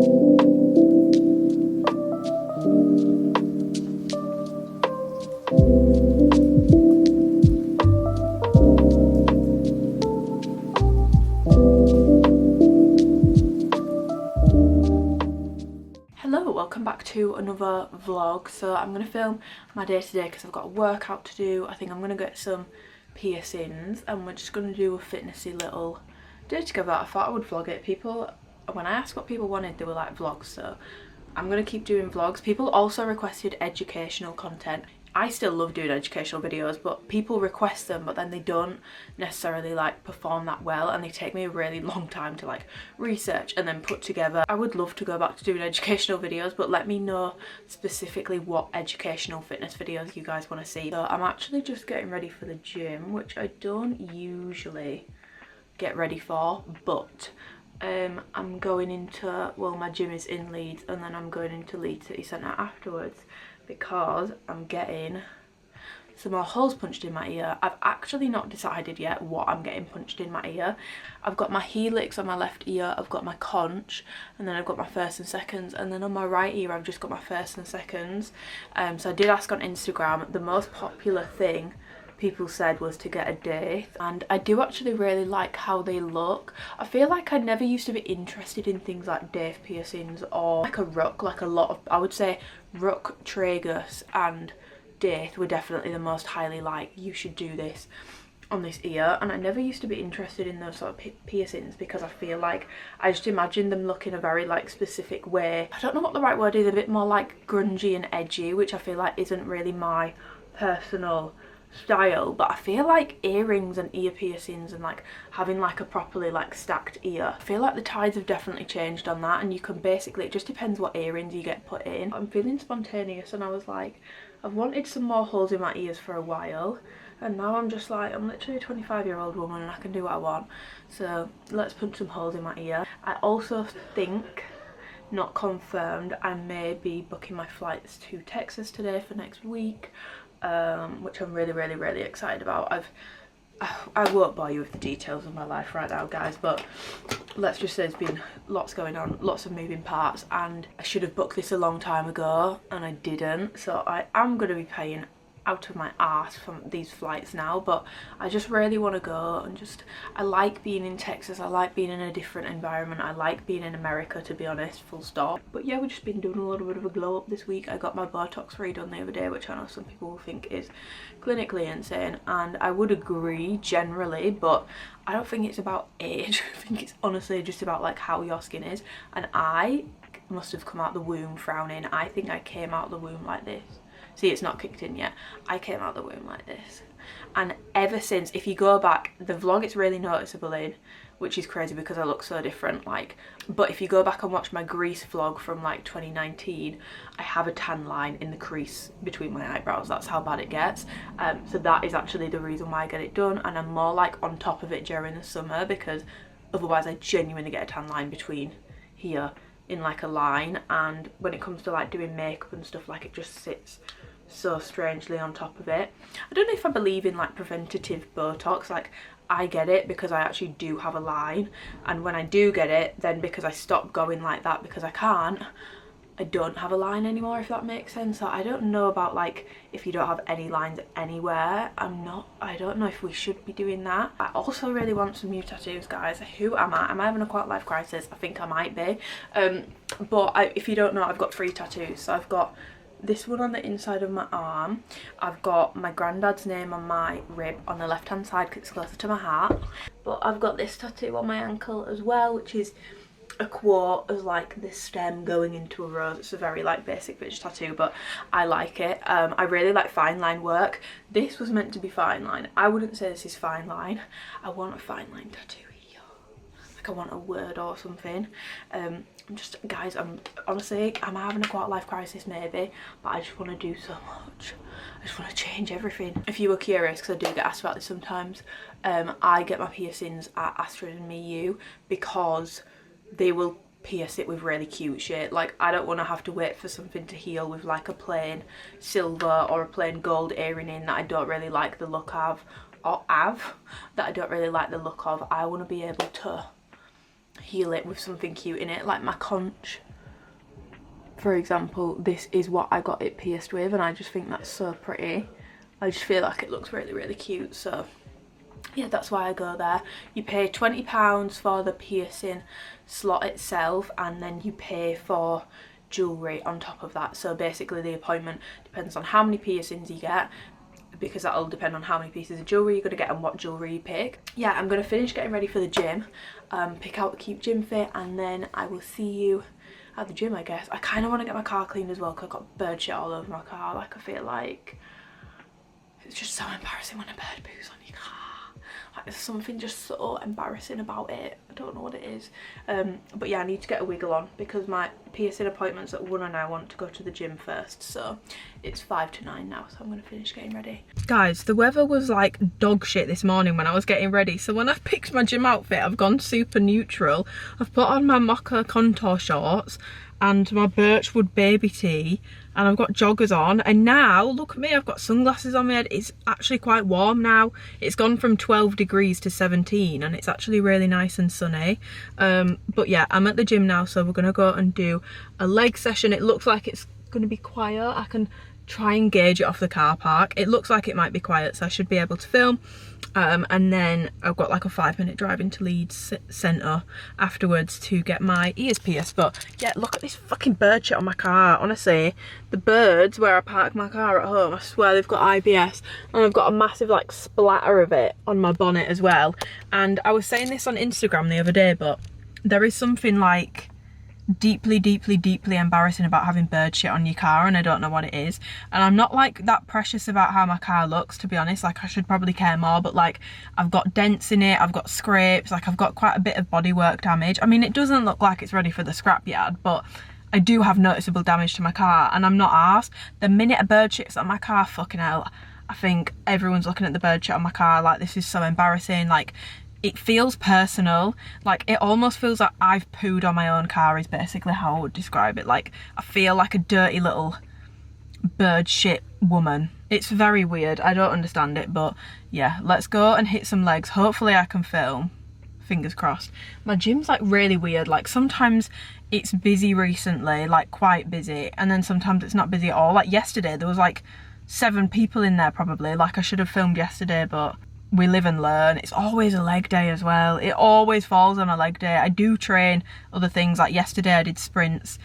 Hello, welcome back to another vlog. So I'm going to film my day today because I've got a workout to do. I think I'm going to get some piercings and we're just going to do a fitnessy little day together. I thought I would vlog it. People, when I asked what people wanted, they were like vlogs, so I'm going to keep doing vlogs. People also requested educational content. I still love doing educational videos, but people request them, but then they don't necessarily like perform that well, and they take me a really long time to like research and then put together. I would love to go back to doing educational videos, but let me know specifically what educational fitness videos you guys want to see. So I'm actually just getting ready for the gym, which I don't usually get ready for, but I'm going into, well, my gym is in Leeds, and then I'm going into Leeds City Centre afterwards because I'm getting some more holes punched in my ear. I've actually not decided yet what I'm getting punched in my ear. I've got my helix on my left ear, I've got my conch, and then I've got my first and seconds, and then on my right ear I've just got my first and seconds. So I did ask on Instagram. The most popular thing people said was to get a daith, and I do actually really like how they look. I feel like I never used to be interested in things like daith piercings or like a rook. Like a lot of, I would say rook, tragus and daith were definitely the most highly like, you should do this on this ear, and I never used to be interested in those sort of piercings because I feel like I just imagine them looking a very like specific way. I don't know what the right word is, a bit more like grungy and edgy, which I feel like isn't really my personal style. But I feel like earrings and ear piercings and like having like a properly like stacked ear, I feel like the tides have definitely changed on that, and you can basically, it just depends what earrings you get put in. I'm feeling spontaneous, and I was like, I've wanted some more holes in my ears for a while, and now I'm just like, I'm literally a 25-year-old woman and I can do what I want, so let's punch some holes in my ear. I also think, not confirmed, I may be booking my flights to Texas today for next week, which I'm really excited about. I won't bore you with the details of my life right now, guys, but let's just say there's been lots going on, lots of moving parts, and I should have booked this a long time ago and I didn't, so I am going to be paying out of my arse from these flights now. But I just really want to go, and just, I like being in Texas, I like being in a different environment, I like being in America, to be honest, full stop. But yeah, we've just been doing a little bit of a glow up this week. I got my Botox redone the other day, which I know some people will think is clinically insane, and I would agree generally, but I don't think it's about age. I think it's honestly just about like how your skin is, and I must have come out the womb frowning. I think I came out the womb like this. See, it's not kicked in yet. I came out the womb like this, and ever since, if you go back, the vlog it's really noticeable in, which is crazy because I look so different, like, but if you go back and watch my Greece vlog from like 2019, I have a tan line in the crease between my eyebrows. That's how bad it gets. So that is actually the reason why I get it done, and I'm more like on top of it during the summer, because otherwise I genuinely get a tan line between here in like a line, and when it comes to like doing makeup and stuff, like it just sits so strangely on top of it. I don't know if I believe in like preventative Botox. Like, I get it because I actually do have a line, and when I do get it, then because I stopped going like that because I can't, I don't have a line anymore, if that makes sense. So I don't know about like if you don't have any lines anywhere. I don't know if we should be doing that. I also really want some new tattoos, guys. Who am I? Am I having a quarter life crisis? I think I might be. But if you don't know, I've got 3 tattoos. So I've got this one on the inside of my arm, I've got my granddad's name on my rib on the left hand side because it's closer to my heart, but I've got this tattoo on my ankle as well, which is a quote as like this stem going into a rose. It's a very like basic bitch tattoo, but I like it. I really like fine line work. This was meant to be fine line. I wouldn't say this is fine line. I want a fine line tattoo here, like I want a word or something. I'm just, guys, I'm honestly, I'm having a quarter life crisis maybe, but I just want to do so much. I just want to change everything. If you were curious, because I do get asked about this sometimes, I get my piercings at Astrid and miyu because they will pierce it with really cute shit. Like, I don't want to have to wait for something to heal with like a plain silver or a plain gold earring in that I don't really like the look of, I want to be able to heal it with something cute in it. Like my conch for example, this is what I got it pierced with, and I just think that's so pretty. I just feel like it looks really, really cute. So yeah, that's why I go there. You pay £20 for the piercing slot itself, and then you pay for jewellery on top of that. So basically the appointment depends on how many piercings you get, because that'll depend on how many pieces of jewellery you're going to get and what jewellery you pick. Yeah, I'm going to finish getting ready for the gym, pick out a cute gym fit, and then I will see you at the gym, I guess. I kind of want to get my car cleaned as well, because I've got bird shit all over my car. Like, I feel like it's just so embarrassing when a bird poos on your car. Like, there's something just so embarrassing about it. I don't know what it is. But yeah, I need to get a wiggle on, because my piercing appointment's at 1 and I want to go to the gym first. So it's 5 to 9 now, so I'm going to finish getting ready. Guys, the weather was like dog shit this morning when I was getting ready. So when I've picked my gym outfit, I've gone super neutral. I've put on my mocha contour shorts and my birchwood baby tee, and I've got joggers on, and now look at me, I've got sunglasses on my head. It's actually quite warm now. It's gone from 12 degrees to 17, and it's actually really nice and sunny. But yeah, I'm at the gym now, so we're gonna go and do a leg session. It looks like it's gonna be quiet. I can try and gauge it off the car park. It looks like it might be quiet, so I should be able to film. And then I've got like a 5-minute drive into Leeds Centre afterwards to get my ears pierced. But yeah, look at this fucking bird shit on my car. Honestly, the birds where I park my car at home, I swear they've got IBS, and I've got a massive like splatter of it on my bonnet as well. And I was saying this on Instagram the other day, but there is something like deeply embarrassing about having bird shit on your car, and I don't know what it is. And I'm not like that precious about how my car looks, to be honest. Like, I should probably care more, but like, I've got dents in it, I've got scrapes, like I've got quite a bit of bodywork damage. I mean, it doesn't look like it's ready for the scrapyard, but I do have noticeable damage to my car, and I'm not arsed. The minute a bird shits on my car, fucking hell, I think everyone's looking at the bird shit on my car like, this is so embarrassing. Like, it feels personal. Like, it almost feels like I've pooed on my own car, is basically how I would describe it. Like, I feel like a dirty little bird shit woman. It's very weird. I don't understand it, but yeah, let's go and hit some legs. Hopefully I can film. Fingers crossed. My gym's like really weird. Like, sometimes it's busy recently, like quite busy, and then sometimes it's not busy at all. Like yesterday there was like 7 people in there probably. Like, I should have filmed yesterday, but we live and learn. It's always a leg day as well. It always falls on a leg day. I do train other things, like yesterday I did sprints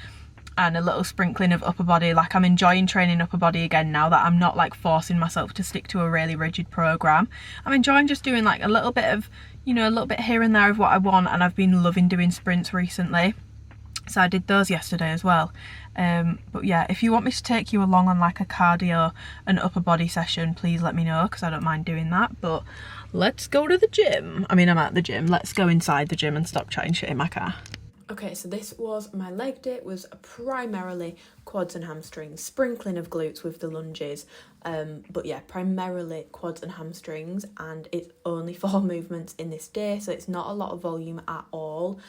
and a little sprinkling of upper body. Like, I'm enjoying training upper body again now that I'm not like forcing myself to stick to a really rigid program. I'm enjoying just doing like a little bit of, you know, a little bit here and there of what I want, and I've been loving doing sprints recently. So I did those yesterday as well. But yeah, if you want me to take you along on like a cardio and upper body session, please let me know, because I don't mind doing that. But let's go to the gym. I mean, I'm at the gym. Let's go inside the gym and stop chatting shit in my car. Okay, so this was my leg day. It was primarily quads and hamstrings, sprinkling of glutes with the lunges. But yeah, primarily quads and hamstrings, and it's only 4 movements in this day, so it's not a lot of volume at all.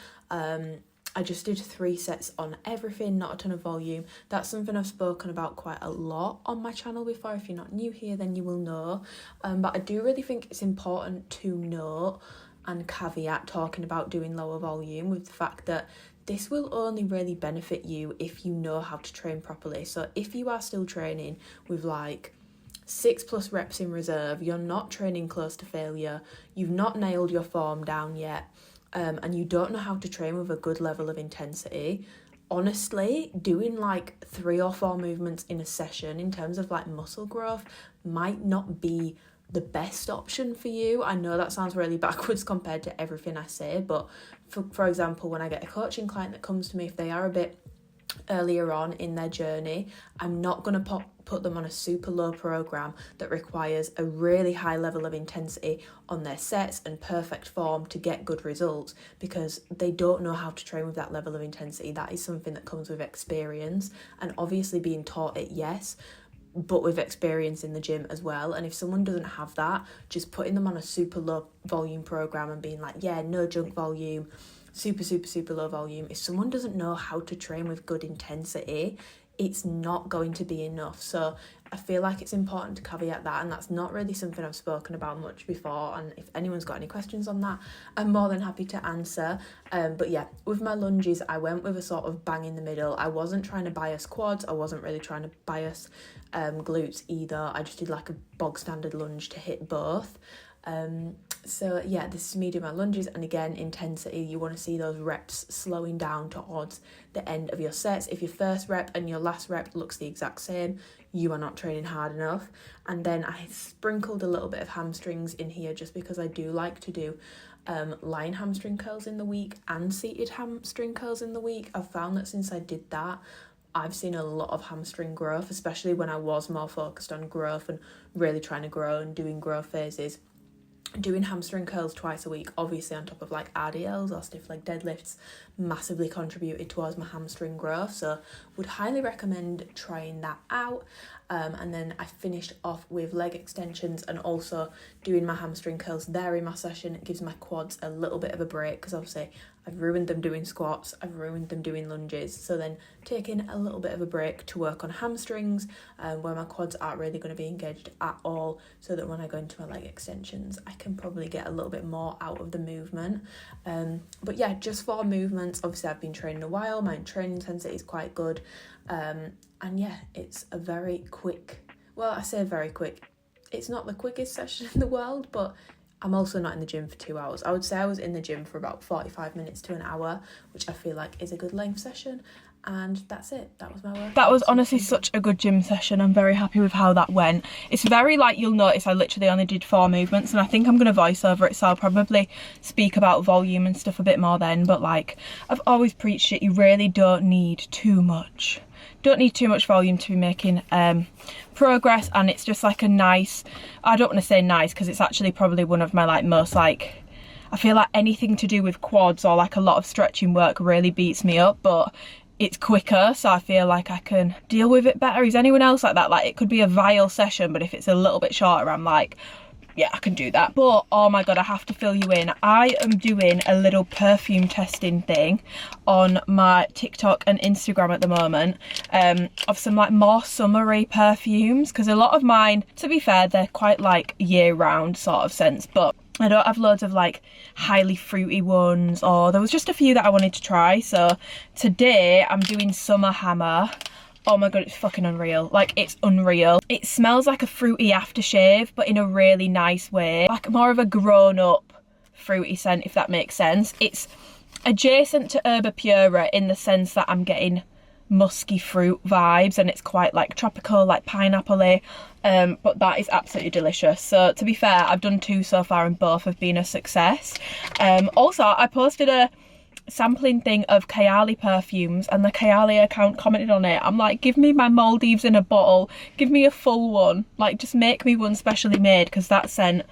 I just did 3 sets on everything, not a ton of volume. That's something I've spoken about quite a lot on my channel before. If you're not new here, then you will know. But I do really think it's important to note and caveat talking about doing lower volume with the fact that this will only really benefit you if you know how to train properly. So if you are still training with like 6+ reps in reserve, you're not training close to failure, you've not nailed your form down yet, and you don't know how to train with a good level of intensity, honestly, doing like 3 or 4 movements in a session in terms of like muscle growth might not be the best option for you. I know that sounds really backwards compared to everything I say, but for example, when I get a coaching client that comes to me, if they are a bit earlier on in their journey, I'm not going to put them on a super low program that requires a really high level of intensity on their sets and perfect form to get good results, because they don't know how to train with that level of intensity. That is something that comes with experience, and obviously being taught it, yes, but with experience in the gym as well. And if someone doesn't have that, just putting them on a super low volume program and being like, yeah, no junk volume, super low volume, if someone doesn't know how to train with good intensity, it's not going to be enough. So I feel like it's important to caveat that, and that's not really something I've spoken about much before, and if anyone's got any questions on that, I'm more than happy to answer. But yeah, with my lunges, I went with a sort of bang in the middle. I wasn't trying to bias quads, I wasn't really trying to bias glutes either. I just did like a bog standard lunge to hit both. So yeah, this is me doing my lunges, and again, intensity, you want to see those reps slowing down towards the end of your sets. If your first rep and your last rep looks the exact same, you are not training hard enough. And then I sprinkled a little bit of hamstrings in here just because I do like to do lying hamstring curls in the week and seated hamstring curls in the week. I've found that since I did that, I've seen a lot of hamstring growth, especially when I was more focused on growth and really trying to grow and doing growth phases. Doing hamstring curls twice a week, obviously on top of like RDLs or stiff leg deadlifts, massively contributed towards my hamstring growth, so would highly recommend trying that out. And then I finished off with leg extensions and also doing my hamstring curls there in my session. It gives my quads a little bit of a break because obviously I've ruined them doing squats, I've ruined them doing lunges, so then taking a little bit of a break to work on hamstrings where my quads aren't really going to be engaged at all, so that when I go into my leg extensions I can probably get a little bit more out of the movement. But yeah, just 4 movements. Obviously I've been training a while, my training intensity is quite good, and yeah, it's a very quick, well, I say very quick, it's not the quickest session in the world, but I'm also not in the gym for 2 hours. I would say I was in the gym for about 45 minutes to an hour, which I feel like is a good length session. And that's it. That was my workout. That was honestly such a good gym session. I'm very happy with how that went. It's very, like, you'll notice I literally only did 4 movements, and I think I'm going to voice over it, so I'll probably speak about volume and stuff a bit more then. But like, I've always preached it, you really don't need too much. Don't need too much volume to be making progress, and it's just like a nice, I don't want to say nice because it's actually probably one of my like most like, I feel like anything to do with quads or like a lot of stretching work really beats me up, but it's quicker, so I feel like I can deal with it better. Is anyone else like that? Like, it could be a vile session, but if it's a little bit shorter, I'm like, yeah, I can do that. But oh my god, I have to fill you in. I am doing a little perfume testing thing on my TikTok and Instagram at the moment, of some like more summery perfumes, because a lot of mine, to be fair, they're quite like year round sort of sense, but I don't have loads of like highly fruity ones, or there was just a few that I wanted to try. So today I'm doing Summer Hammer. Oh my god, it's fucking unreal. Like, it's unreal. It smells like a fruity aftershave, but in a really nice way. Like more of a grown-up fruity scent, if that makes sense. It's adjacent to Herba Pura in the sense that I'm getting musky fruit vibes, and it's quite like tropical, like pineapple-y, but that is absolutely delicious. So to be fair, I've done 2 so far and both have been a success. Also, I posted a sampling thing of Kylie perfumes, and the Kylie account commented on it. I'm like, give me my Maldives in a bottle, give me a full one, like just make me one specially made, because that scent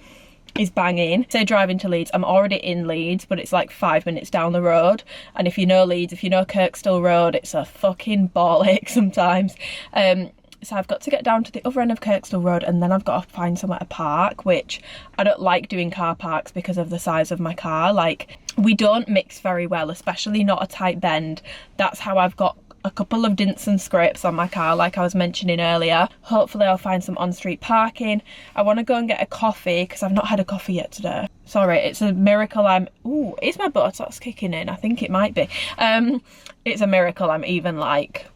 is banging. Say driving to Leeds, I'm already in Leeds, but it's like 5 minutes down the road, and if you know Leeds, if you know Kirkstall Road, it's a fucking ball ache sometimes. So I've got to get down to the other end of Kirkstall Road, and then I've got to find somewhere to park, which I don't like doing car parks because of the size of my car. Like, we don't mix very well, especially not a tight bend. That's how I've got a couple of dents and scrapes on my car, like I was mentioning earlier. Hopefully I'll find some on-street parking. I want to go and get a coffee because I've not had a coffee yet today. Sorry, it's a miracle I'm... Ooh, is my Botox kicking in? I think it might be. It's a miracle I'm even like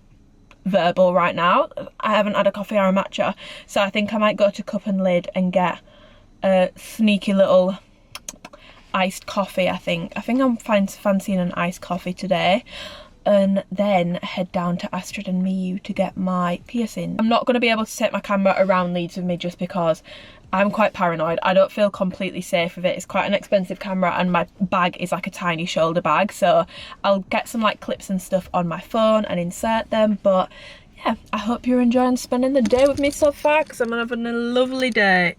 verbal right now. I haven't had a coffee or a matcha, so I think I might go to Cup and Lid and get a sneaky little iced coffee. I think I'm fancying an iced coffee today, and then head down to Astrid and Miyu to get my piercing. I'm not going to be able to take my camera around Leeds with me just because I'm quite paranoid. I don't feel completely safe with it. It's quite an expensive camera, and my bag is like a tiny shoulder bag, so I'll get some like clips and stuff on my phone and insert them. But yeah, I hope you're enjoying spending the day with me so far, because I'm having a lovely day.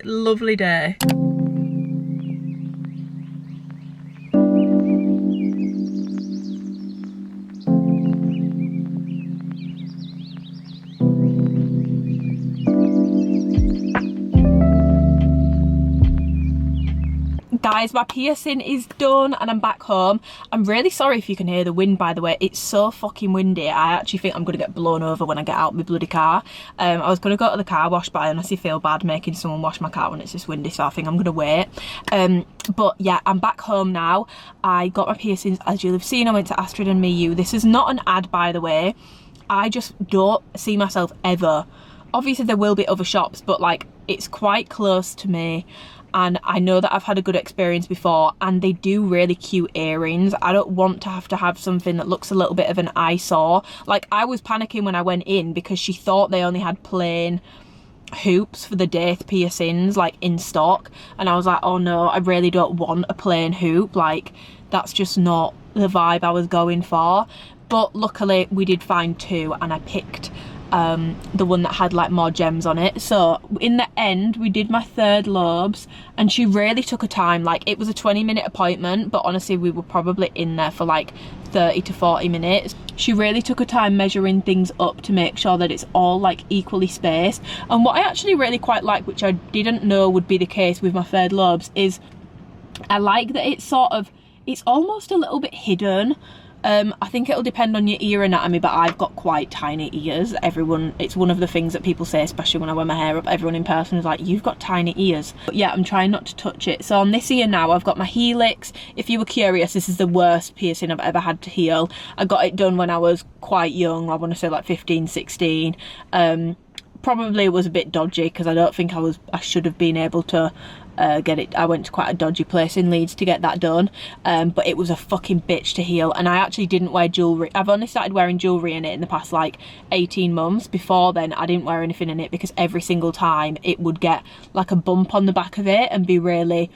Guys, my piercing is done and I'm back home. I'm really sorry if you can hear the wind, by the way. It's so fucking windy. I actually think I'm going to get blown over when I get out of my bloody car. I was going to go to the car wash, but I honestly feel bad making someone wash my car when it's this windy, so I think I'm going to wait. But yeah, I'm back home now. I got my piercings, as you'll have seen. I went to Astrid and Miyu. This is not an ad, by the way. I just don't see myself ever. Obviously, there will be other shops, but like, it's quite close to me. And I know that I've had a good experience before, and they do really cute earrings. I don't want to have something that looks a little bit of an eyesore. Like, I was panicking when I went in because she thought they only had plain hoops for the daith piercings, like, in stock. And I was like, oh no, I really don't want a plain hoop. Like, that's just not the vibe I was going for. But luckily, we did find two, and I picked the one that had like more gems on it. So in the end, we did my third lobes, and she really took her time. Like, it was a 20-minute appointment, but honestly we were probably in there for like 30 to 40 minutes. She really took her time measuring things up to make sure that it's all like equally spaced. And what I actually really quite like, which I didn't know would be the case with my third lobes, is I like that it's almost a little bit hidden. I think it'll depend on your ear anatomy, but I've got quite tiny ears. It's one of the things that people say, especially when I wear my hair up. Everyone in person is like, you've got tiny ears. But yeah, I'm trying not to touch it. So on this ear now, I've got my helix. If you were curious, this is the worst piercing I've ever had to heal. I got it done when I was quite young. I want to say like 15, 16. Probably was a bit dodgy because I don't think I should have been able to get it. I went to quite a dodgy place in Leeds to get that done, but it was a fucking bitch to heal. And I actually didn't wear jewellery. I've only started wearing jewellery in it in the past like 18 months. Before then, I didn't wear anything in it because every single time it would get like a bump on the back of it and be really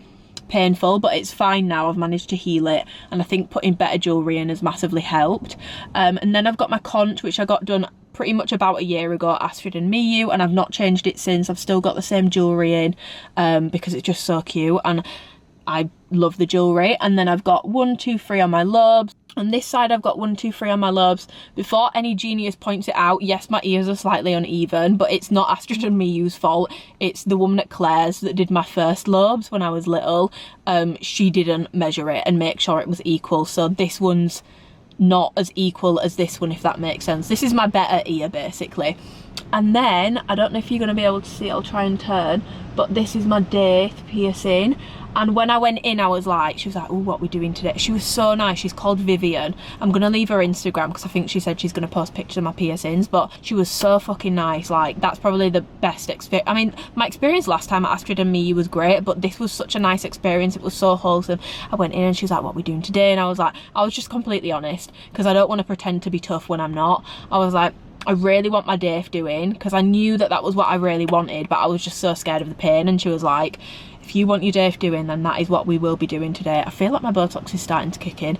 painful. But it's fine now. I've managed to heal it, and I think putting better jewellery in has massively helped. And then I've got my conch, which I got done pretty much about a year ago at Astrid and Miyu, and I've not changed it since. I've still got the same jewellery in because it's just so cute and I love the jewellery. And then I've got 1, 2, 3 on my lobes. On this side, I've got 1, 2, 3 on my lobes. Before any genius points it out, yes, my ears are slightly uneven, but it's not Astrid and Miyu's fault. It's the woman at Claire's that did my first lobes when I was little. She didn't measure it and make sure it was equal. So this one's not as equal as this one, if that makes sense. This is my better ear, basically. And then, I don't know if you're going to be able to see, I'll try and turn, but this is my daith piercing. And when I went in, I was like, she was like, oh, what are we doing today? She was so nice. She's called Vivian. I'm going to leave her Instagram because I think she said she's going to post pictures of my piercings, but she was so fucking nice. Like, that's probably the best experience. I mean, my experience last time at Astrid and Miyu was great, but this was such a nice experience. It was so wholesome. I went in and she was like, what are we doing today? And I was just completely honest because I don't want to pretend to be tough when I'm not. I was like, I really want my daith doing, because I knew that that was what I really wanted, but I was just so scared of the pain. And she was like, if you want your daith doing, then that is what we will be doing today. I feel like my Botox is starting to kick in.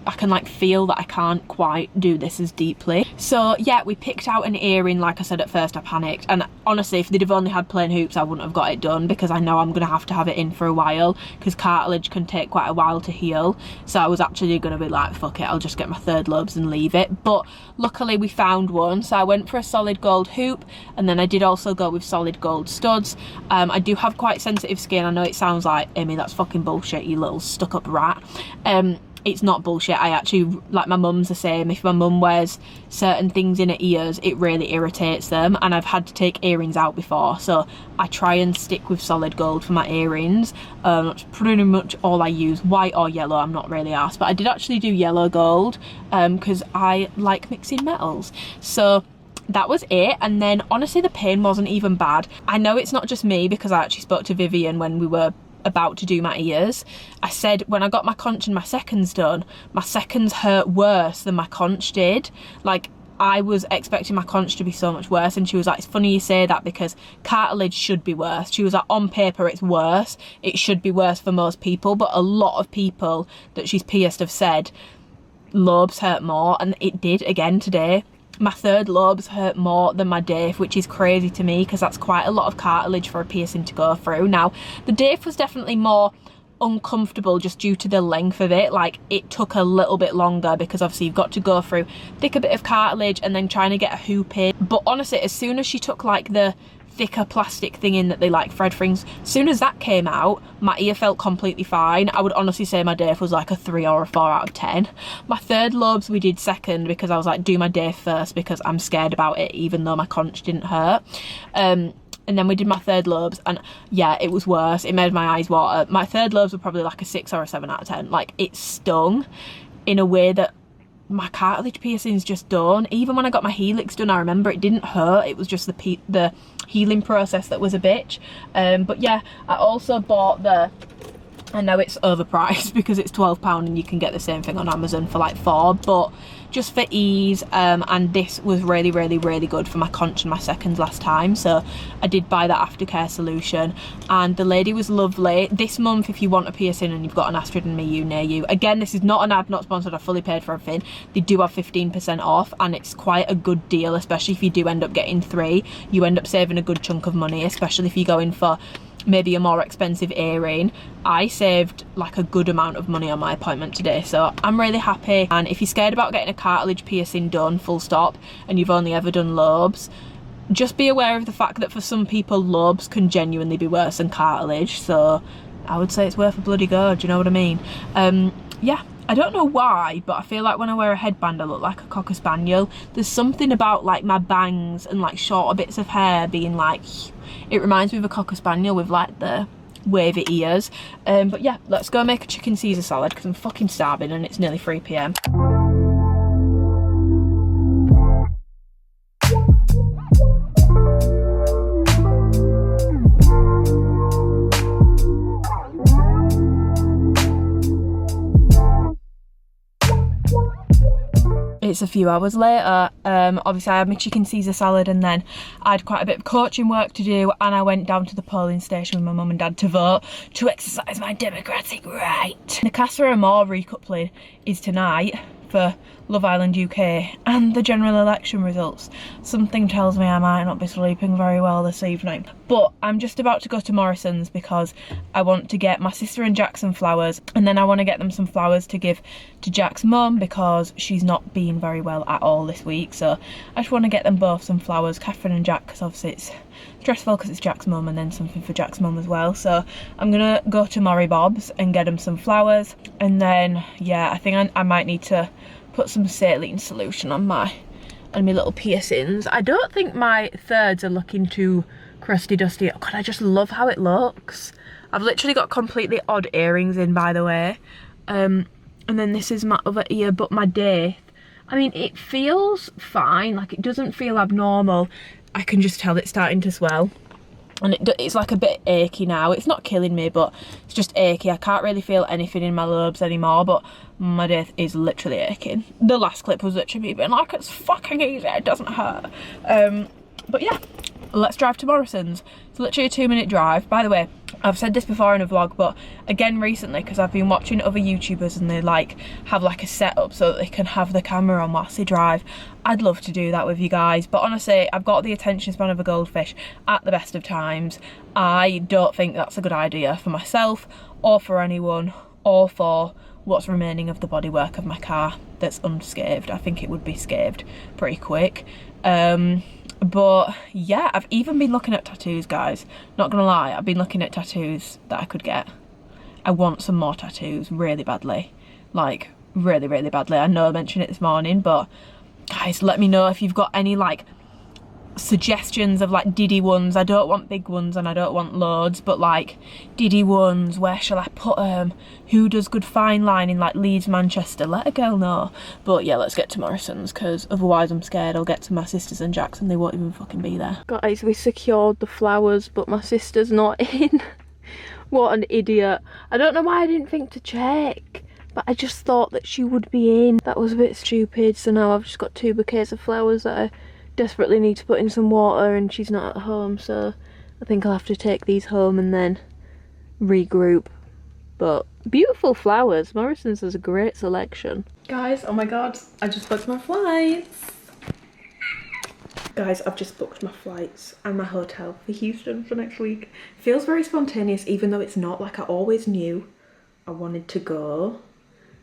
I can like feel that I can't quite do this as deeply. So yeah, we picked out an earring. Like I said, at first I panicked, and honestly, if they'd have only had plain hoops, I wouldn't have got it done, because I know I'm gonna have to have it in for a while, because cartilage can take quite a while to heal. So I was actually gonna be like, fuck it, I'll just get my third lobes and leave it. But luckily we found one, so I went for a solid gold hoop, and then I did also go with solid gold studs. I do have quite sensitive skin. I know it sounds like, Amy, that's fucking bullshit, you little stuck up rat. It's not bullshit. I actually, like, my mum's the same. If my mum wears certain things in her ears, it really irritates them, and I've had to take earrings out before, so I try and stick with solid gold for my earrings. That's pretty much all I use. White or yellow, I'm not really arsed, but I did actually do yellow gold because I like mixing metals. So that was it. And then honestly, the pain wasn't even bad. I know it's not just me, because I actually spoke to Vivian when we were about to do my ears. I said when I got my conch and my seconds done, my seconds hurt worse than my conch did. Like, I was expecting my conch to be so much worse, and she was like, it's funny you say that, because cartilage should be worse. She was like, on paper it's worse, it should be worse for most people, but a lot of people that she's pierced have said lobes hurt more, and it did again today. My third lobes hurt more than my daith, which is crazy to me, because that's quite a lot of cartilage for a piercing to go through. Now, the daith was definitely more uncomfortable just due to the length of it. Like, it took a little bit longer because obviously you've got to go through thicker bit of cartilage and then trying to get a hoop in. But honestly, as soon as she took like the thicker plastic thing in that they like thread things, as soon as that came out, my ear felt completely fine. I would honestly say my daith was like a 3 or a 4 out of 10. My third lobes we did second because I was like, do my daith first because I'm scared about it, even though my conch didn't hurt. And then we did my third lobes, and yeah, it was worse. It made my eyes water. My third lobes were probably like a 6 or a 7 out of 10. Like, it stung in a way that my cartilage piercings just don't. Even when I got my helix done, I remember it didn't hurt. It was just the healing process that was a bitch. But yeah, I also bought I know it's overpriced because it's £12 and you can get the same thing on Amazon for like £4, but just for ease, and this was really good for my conch and my seconds last time, so I did buy that aftercare solution, and the lady was lovely. This month, if you want a piercing and you've got an Astrid and miyu near you, again, this is not an ad, not sponsored, I fully paid for everything, they do have 15% off, and it's quite a good deal, especially if you do end up getting 3. You end up saving a good chunk of money, especially if you go in for maybe a more expensive earring. I saved like a good amount of money on my appointment today, so I'm really happy. And if you're scared about getting a cartilage piercing done full stop and you've only ever done lobes, just be aware of the fact that for some people lobes can genuinely be worse than cartilage, so I would say it's worth a bloody go, do you know what I mean? Yeah, I don't know why, but I feel like when I wear a headband I look like a cocker spaniel. There's something about like my bangs and like shorter bits of hair being like, it reminds me of a cocker spaniel with like the wavy ears. But yeah, let's go make a chicken Caesar salad because I'm fucking starving and it's nearly 3 PM. It's a few hours later. Obviously I had my chicken Caesar salad and then I had quite a bit of coaching work to do, and I went down to the polling station with my mum and dad to vote, to exercise my democratic right. The Casa Amor recoupling is tonight for Love Island UK and the general election results. Something tells me I might not be sleeping very well this evening. But I'm just about to go to Morrison's because I want to get my sister and Jack some flowers, and then I want to get them some flowers to give to Jack's mum because she's not been very well at all this week. So I just want to get them both some flowers, Catherine and Jack, because obviously it's stressful because it's Jack's mum, and then something for Jack's mum as well. So I'm gonna go to Morrie Bob's and get them some flowers, and then yeah, I think I might need to put some saline solution on my little piercings. I don't think my thirds are looking too crusty dusty. Oh god, I just love how it looks. I've literally got completely odd earrings in, by the way, and then this is my other ear. But my daith, I mean, it feels fine, like it doesn't feel abnormal. I can just tell it's starting to swell, and it's like a bit achy now. It's not killing me, but it's just achy. I can't really feel anything in my lobes anymore, but my daith is literally aching. The last clip was literally me being like, it's fucking easy, it doesn't hurt. But yeah, let's drive to Morrison's. It's literally a 2-minute drive. By the way, I've said this before in a vlog, but again recently, because I've been watching other YouTubers and they like have like a setup so that they can have the camera on whilst they drive. I'd love to do that with you guys, but honestly, I've got the attention span of a goldfish at the best of times. I don't think that's a good idea for myself or for anyone or for what's remaining of the bodywork of my car that's unscathed. I think it would be scathed pretty quick. But yeah, I've even been looking at tattoos, guys. Not gonna lie, I've been looking at tattoos that I could get. I want some more tattoos really badly. Like, really badly. I know I mentioned it this morning, but guys, let me know if you've got any like suggestions of like diddy ones. I don't want big ones and I don't want loads, but like diddy ones. Where shall I put them? Who does good fine line in like Leeds, Manchester? Let a girl know. But yeah, let's get to Morrison's because otherwise I'm scared I'll get to my sisters and Jack's and they won't even fucking be there. Guys, we secured the flowers but my sister's not in. What an idiot. I don't know why I didn't think to check, but I just thought that she would be in. That was a bit stupid. So now I've just got 2 bouquets of flowers that I desperately need to put in some water and she's not at home, so I think I'll have to take these home and then regroup. But beautiful flowers. Morrison's has a great selection. Guys, oh my god, I just booked my flights. Guys, I've just booked my flights and my hotel for Houston for next week. Feels very spontaneous even though it's not. Like, I always knew I wanted to go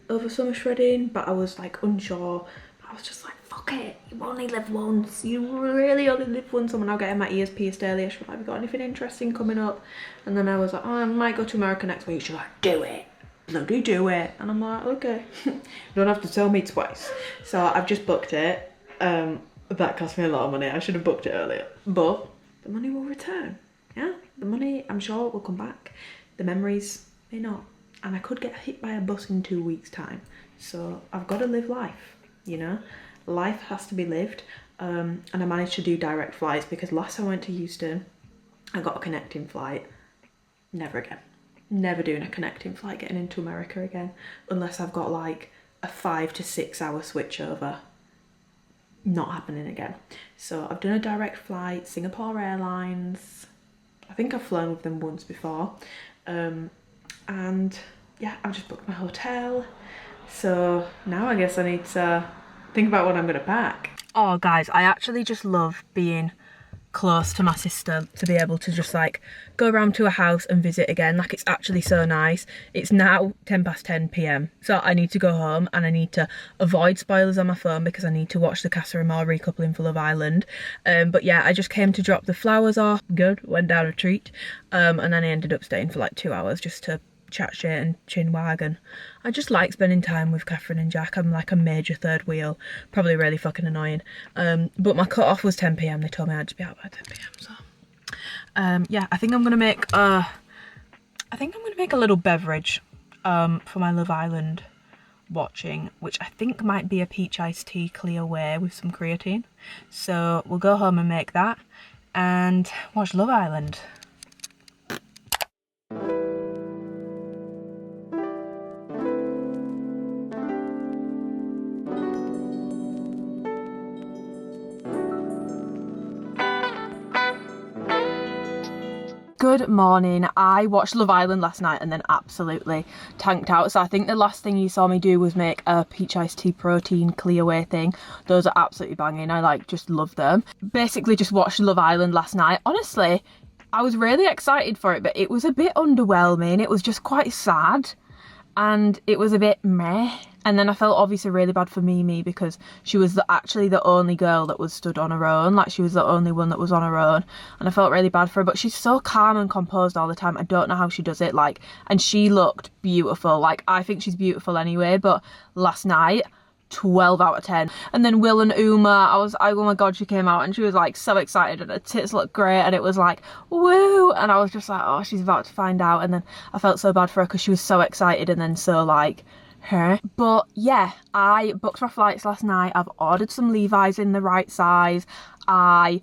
over summer shredding, but I was like unsure. I was just like, fuck it, you only live once. You really only live once. I'm now getting my ears pierced earlier. She was like, have you got anything interesting coming up? And then I was like, oh, I might go to America next week. She's like, do it. Bloody do it. And I'm like, okay. You don't have to tell me twice. So I've just booked it. That cost me a lot of money. I should have booked it earlier. But the money will return. Yeah, the money, I'm sure, will come back. The memories may not. And I could get hit by a bus in 2 weeks' time. So I've got to live life, you know? Life has to be lived. And I managed to do direct flights because last time I went to Houston, I got a connecting flight. Never again. Never doing a connecting flight getting into America again. Unless I've got like a 5 to 6 hour switch over. Not happening again. So I've done a direct flight, Singapore Airlines. I think I've flown with them once before. And yeah, I've just booked my hotel. So now I guess I need to think about what I'm gonna pack. Oh guys, I actually just love being close to my sister, to be able to just like go around to a house and visit again. Like, it's actually so nice. It's now 10 p.m. so I need to go home and I need to avoid spoilers on my phone because I need to watch the Casa Amor recoupling for Love Island. But yeah, I just came to drop the flowers off. Good, went down a treat. And then I ended up staying for like 2 hours just to chat shit and chin wag, and I just like spending time with Catherine and Jack. I'm like a major third wheel, probably really fucking annoying. But my cut off was 10 p.m. They told me I had to be out by 10 p.m. So yeah, I think I'm gonna make a little beverage for my Love Island watching, which I think might be a peach iced tea clear way with some creatine. So we'll go home and make that and watch Love Island. Good morning. I watched Love Island last night and then absolutely tanked out. So I think the last thing you saw me do was make a peach iced tea protein clear way thing. Those are absolutely banging. I like just love them. Basically just watched Love Island last night. Honestly, I was really excited for it, but it was a bit underwhelming. It was just quite sad and it was a bit meh. And then I felt obviously really bad for Mimi because she was actually the only girl that was stood on her own. Like, she was the only one that was on her own. And I felt really bad for her. But she's so calm and composed all the time. I don't know how she does it. Like, and she looked beautiful. Like, I think she's beautiful anyway. But last night, 12 out of 10. And then Will and Uma, oh my god, she came out and she was like so excited and her tits looked great and it was like, woo. And I was just like, oh, she's about to find out. And then I felt so bad for her because she was so excited and then so like, her. But yeah, I booked my flights last night. I've ordered some Levi's in the right size. I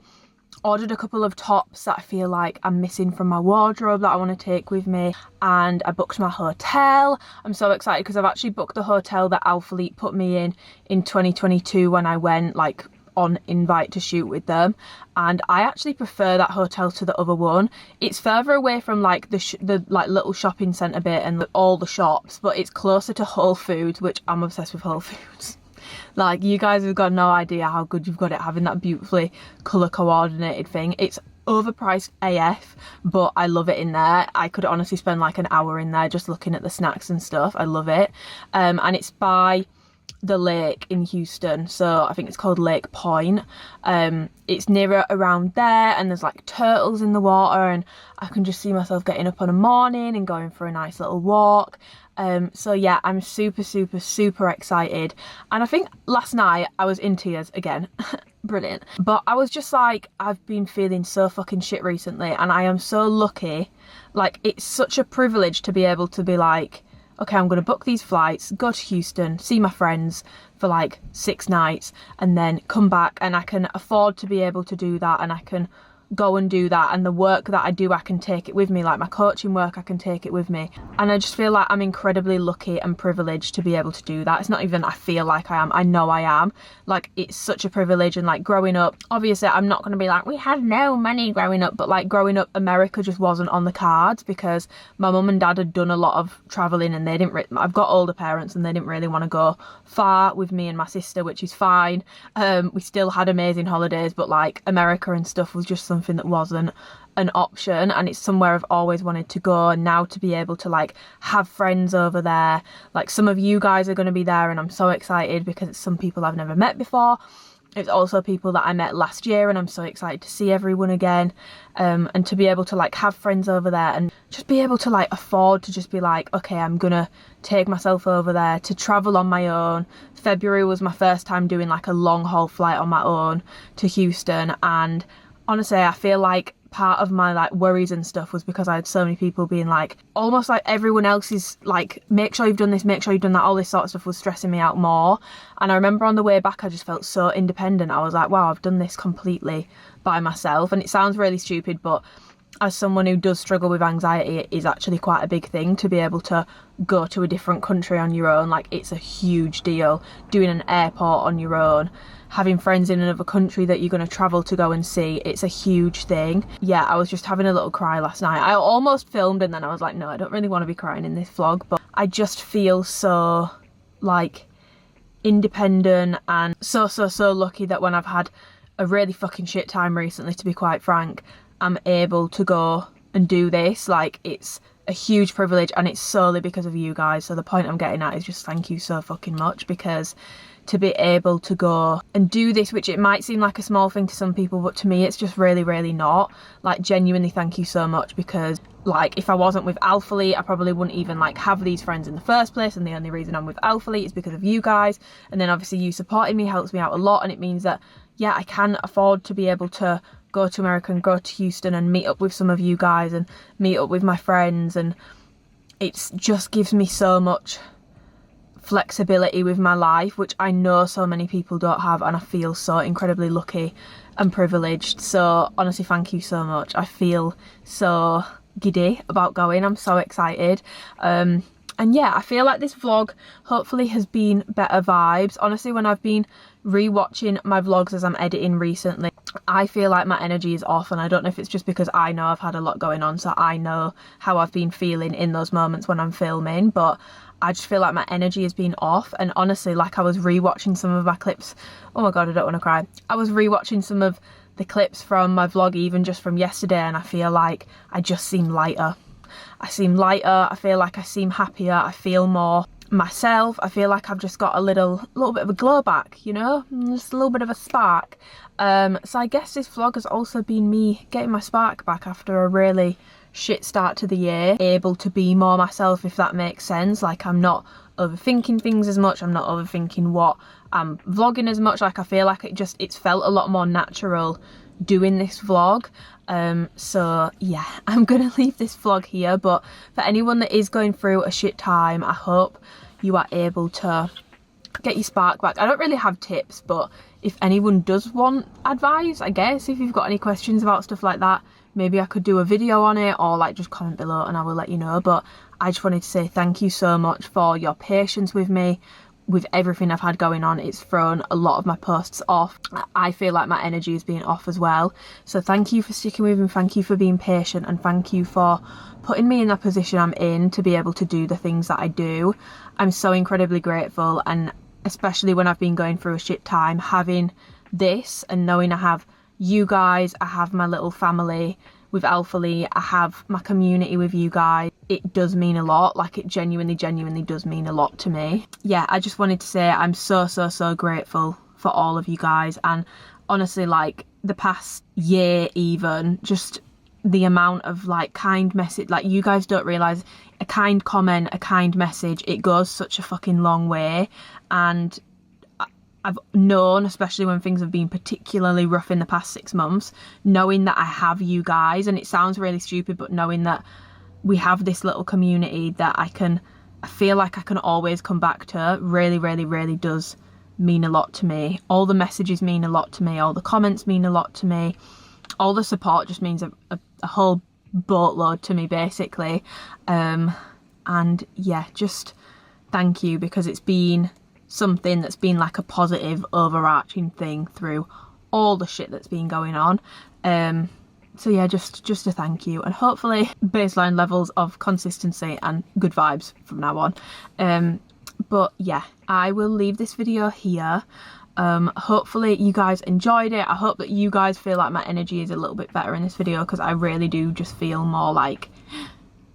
ordered a couple of tops that I feel like I'm missing from my wardrobe that I want to take with me, and I booked my hotel. I'm so excited because I've actually booked the hotel that Alphalete put me in 2022 when I went like on invite to shoot with them, and I actually prefer that hotel to the other one. It's further away from like the like little shopping centre bit and all the shops, but it's closer to Whole Foods, which I'm obsessed with Whole Foods. Like, you guys have got no idea how good you've got it having that beautifully colour coordinated thing. It's overpriced AF, but I love it in there. I could honestly spend like an hour in there just looking at the snacks and stuff. I love it. And it's by the lake in Houston, so I think it's called Lake Point. It's nearer around there, and there's like turtles in the water, and I can just see myself getting up on a morning and going for a nice little walk. So yeah, I'm super excited. And I think last night I was in tears again. Brilliant. But I was just like, I've been feeling so fucking shit recently, and I am so lucky. Like, it's such a privilege to be able to be like, okay, I'm going to book these flights, go to Houston, see my friends for like 6 nights, and then come back, and I can afford to be able to do that, and I can go and do that, and the work that I do, I can take it with me. Like, my coaching work, I can take it with me, and I just feel like I'm incredibly lucky and privileged to be able to do that. It's not even I feel like I am, I know I am. Like, it's such a privilege. And like, growing up, obviously I'm not going to be like, we had no money growing up, but like, growing up, America just wasn't on the cards because my mum and dad had done a lot of travelling, and they didn't I've got older parents, and they didn't really want to go far with me and my sister, which is fine. We still had amazing holidays, but like, America and stuff was just something that wasn't an option, and it's somewhere I've always wanted to go. And now to be able to like have friends over there, like some of you guys are going to be there, and I'm so excited because it's some people I've never met before. It's also people that I met last year, and I'm so excited to see everyone again, and to be able to like have friends over there and just be able to like afford to just be like, okay, I'm gonna take myself over there to travel on my own. February was my first time doing like a long haul flight on my own to Houston, and honestly I feel like part of my like worries and stuff was because I had so many people being like, almost like everyone else is like, make sure you've done this, make sure you've done that, all this sort of stuff was stressing me out more. And I remember on the way back I just felt so independent. I was like, wow, I've done this completely by myself. And it sounds really stupid, but as someone who does struggle with anxiety, it is actually quite a big thing to be able to go to a different country on your own. Like, it's a huge deal doing an airport on your own, having friends in another country that you're going to travel to go and see. It's a huge thing. Yeah, I was just having a little cry last night. I almost filmed and then I was like, no, I don't really want to be crying in this vlog, but I just feel so like independent and so lucky that when I've had a really fucking shit time recently, to be quite frank, I'm able to go and do this. Like, it's a huge privilege, and it's solely because of you guys. So the point I'm getting at is just thank you so fucking much, because to be able to go and do this, which it might seem like a small thing to some people, but to me it's just really not. Like, genuinely thank you so much, because like if I wasn't with Alphalete, I probably wouldn't even like have these friends in the first place, and the only reason I'm with Alphalete is because of you guys. And then obviously you supporting me helps me out a lot, and it means that yeah, I can afford to be able to go to America and go to Houston and meet up with some of you guys and meet up with my friends, and it just gives me so much flexibility with my life, which I know so many people don't have, and I feel so incredibly lucky and privileged. So honestly, thank you so much. I feel so giddy about going. I'm so excited. And yeah, I feel like this vlog hopefully has been better vibes. Honestly, when I've been rewatching my vlogs as I'm editing recently, I feel like my energy is off, and I don't know if it's just because I know I've had a lot going on, so I know how I've been feeling in those moments when I'm filming, but I just feel like my energy has been off. And honestly, like, I was rewatching some of my clips. Oh my god, I don't want to cry. I was rewatching some of the clips from my vlog, even just from yesterday, and I feel like I just seem lighter. I seem lighter, I feel like I seem happier, I feel more myself. I feel like I've just got a little bit of a glow back, you know, just a little bit of a spark. So I guess this vlog has also been me getting my spark back after a really shit start to the year, able to be more myself, if that makes sense. Like, I'm not overthinking things as much, I'm not overthinking what I'm vlogging as much. Like, I feel like it's felt a lot more natural doing this vlog. So yeah, I'm gonna leave this vlog here, but for anyone that is going through a shit time, I hope you are able to get your spark back. I don't really have tips, but if anyone does want advice, I guess, if you've got any questions about stuff like that, maybe I could do a video on it, or like just comment below and I will let you know. But I just wanted to say thank you so much for your patience with me, with everything I've had going on. It's thrown a lot of my posts off. I feel like my energy is being off as well. So thank you for sticking with me, thank you for being patient, and thank you for putting me in that position I'm in to be able to do the things that I do. I'm so incredibly grateful, and especially when I've been going through a shit time, having this and knowing I have you guys, I have my little family with Alphalete, I have my community with you guys, it does mean a lot. Like, it genuinely does mean a lot to me. Yeah, I just wanted to say I'm so grateful for all of you guys. And honestly, like, the past year even, just the amount of like kind message, like, you guys don't realise, a kind comment, a kind message, it goes such a fucking long way. And I've known, especially when things have been particularly rough in the past 6 months, knowing that I have you guys, and it sounds really stupid, but knowing that we have this little community that I feel like I can always come back to, really does mean a lot to me. All the messages mean a lot to me, all the comments mean a lot to me, all the support just means a whole boatload to me, basically. And yeah, just thank you, because it's been something that's been like a positive overarching thing through all the shit that's been going on. So yeah, just a thank you, and hopefully baseline levels of consistency and good vibes from now on. But yeah, I will leave this video here. Hopefully you guys enjoyed it. I hope that you guys feel like my energy is a little bit better in this video, because I really do just feel more like,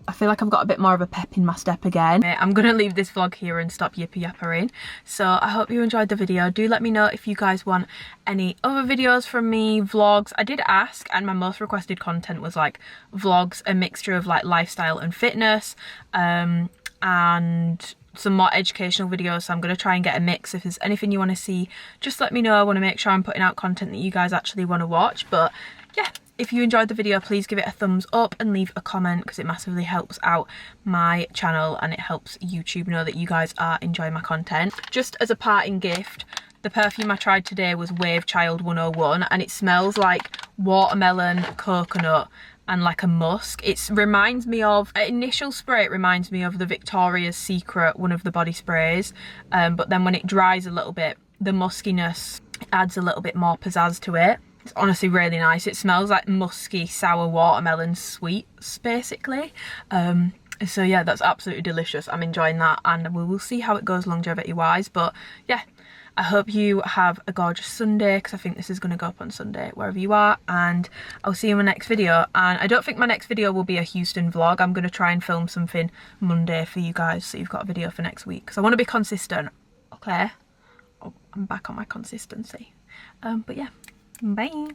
I feel like I've got a bit more of a pep in my step again. I'm gonna leave this vlog here and stop yippee-yappering. So I hope you enjoyed the video. Do let me know if you guys want any other videos from me, vlogs. I did ask, and my most requested content was like vlogs, a mixture of like lifestyle and fitness, and some more educational videos. So I'm going to try and get a mix. If there's anything you want to see, just let me know. I want to make sure I'm putting out content that you guys actually want to watch. But yeah, if you enjoyed the video, please give it a thumbs up and leave a comment, because it massively helps out my channel and it helps YouTube know that you guys are enjoying my content. Just as a parting gift, the perfume I tried today was Wave Child 101, and it smells like watermelon, coconut and like a musk. It reminds me of, at initial spray, it reminds me of the Victoria's Secret, one of the body sprays, but then when it dries a little bit, the muskiness adds a little bit more pizzazz to it. It's honestly really nice. It smells like musky, sour watermelon sweets, basically. So yeah, that's absolutely delicious. I'm enjoying that, and we will see how it goes longevity wise. But yeah, I hope you have a gorgeous Sunday, because I think this is going to go up on Sunday wherever you are, and I'll see you in my next video. And I don't think my next video will be a Houston vlog. I'm going to try and film something Monday for you guys, so you've got a video for next week, because I want to be consistent. Okay, I'm back on my consistency. But yeah, bye.